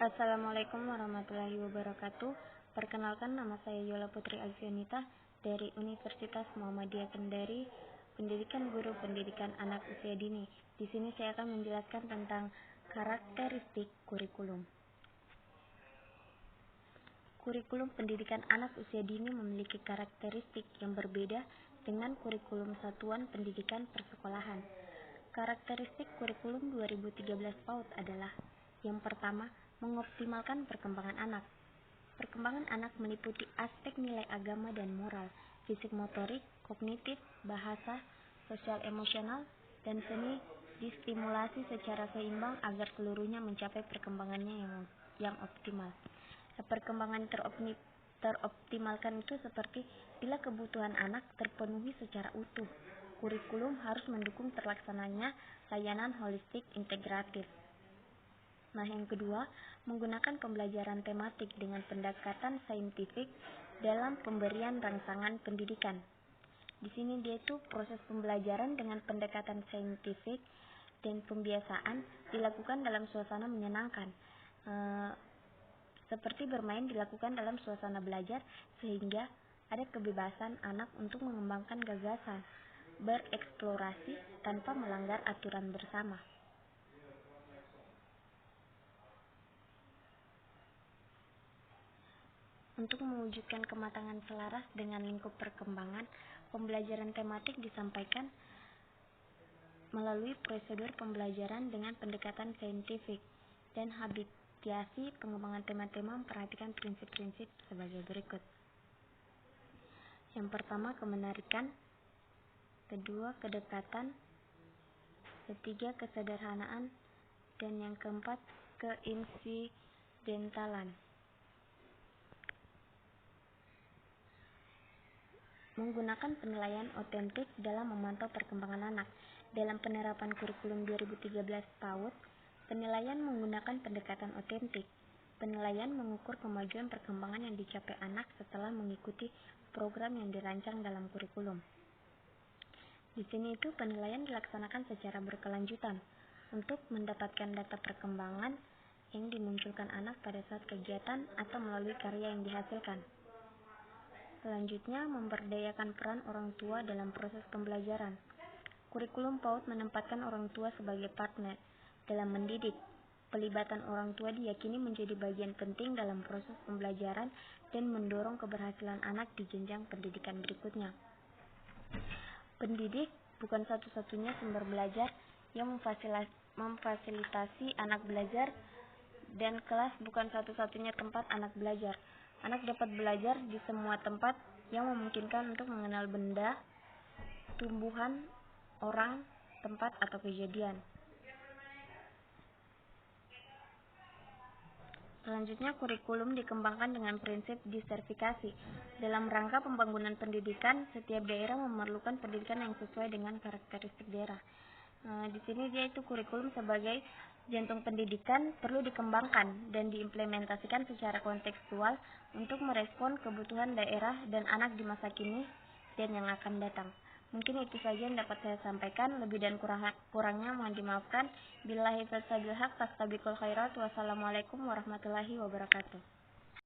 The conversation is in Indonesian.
Assalamualaikum warahmatullahi wabarakatuh. Perkenalkan, nama saya Yola Putri Alfianita dari Universitas Muhammadiyah Kendari, Pendidikan Guru Pendidikan Anak Usia Dini. Di sini saya akan menjelaskan tentang karakteristik kurikulum. Kurikulum pendidikan anak usia dini memiliki karakteristik yang berbeda dengan kurikulum satuan pendidikan persekolahan. Karakteristik kurikulum 2013 PAUD adalah: yang pertama, mengoptimalkan perkembangan anak. Perkembangan anak meliputi aspek nilai agama dan moral, fisik motorik, kognitif, bahasa, sosial emosional, dan seni distimulasi secara seimbang agar seluruhnya mencapai perkembangannya yang optimal. Perkembangan teroptimalkan itu seperti bila kebutuhan anak terpenuhi secara utuh, kurikulum harus mendukung terlaksananya layanan holistik integratif. Nah, yang kedua, menggunakan pembelajaran tematik dengan pendekatan saintifik dalam pemberian rangsangan pendidikan. Di sini dia itu proses pembelajaran dengan pendekatan saintifik dan pembiasaan dilakukan dalam suasana menyenangkan. Seperti bermain dilakukan dalam suasana belajar sehingga ada kebebasan anak untuk mengembangkan gagasan, bereksplorasi tanpa melanggar aturan bersama. Untuk mewujudkan kematangan selaras dengan lingkup perkembangan, pembelajaran tematik disampaikan melalui prosedur pembelajaran dengan pendekatan saintifik dan habituasi. Pengembangan tema-tema memperhatikan prinsip-prinsip sebagai berikut. Yang pertama, kemenarikan. Kedua, kedekatan. Ketiga, kesederhanaan. Dan yang keempat, keinsidentalan. Menggunakan penilaian otentik dalam memantau perkembangan anak. Dalam penerapan kurikulum 2013 PAUD, penilaian menggunakan pendekatan otentik. Penilaian mengukur kemajuan perkembangan yang dicapai anak setelah mengikuti program yang dirancang dalam kurikulum. Di sini itu penilaian dilaksanakan secara berkelanjutan untuk mendapatkan data perkembangan yang dimunculkan anak pada saat kegiatan atau melalui karya yang dihasilkan. Selanjutnya, memberdayakan peran orang tua dalam proses pembelajaran. Kurikulum PAUD menempatkan orang tua sebagai partner dalam mendidik. Pelibatan orang tua diyakini menjadi bagian penting dalam proses pembelajaran dan mendorong keberhasilan anak di jenjang pendidikan berikutnya. Pendidik bukan satu-satunya sumber belajar yang memfasilitasi anak belajar, dan kelas bukan satu-satunya tempat anak belajar. Anak dapat belajar di semua tempat yang memungkinkan untuk mengenal benda, tumbuhan, orang, tempat, atau kejadian. Selanjutnya, kurikulum dikembangkan dengan prinsip disertifikasi. Dalam rangka pembangunan pendidikan, setiap daerah memerlukan pendidikan yang sesuai dengan karakteristik daerah. Di sini dia itu kurikulum sebagai jantung pendidikan perlu dikembangkan dan diimplementasikan secara kontekstual untuk merespon kebutuhan daerah dan anak di masa kini dan yang akan datang. Mungkin itu saja yang dapat saya sampaikan. Lebih dan kurangnya mohon dimaafkan. Billahi taufiq wal hidayah. Wassalamualaikum warahmatullahi wabarakatuh.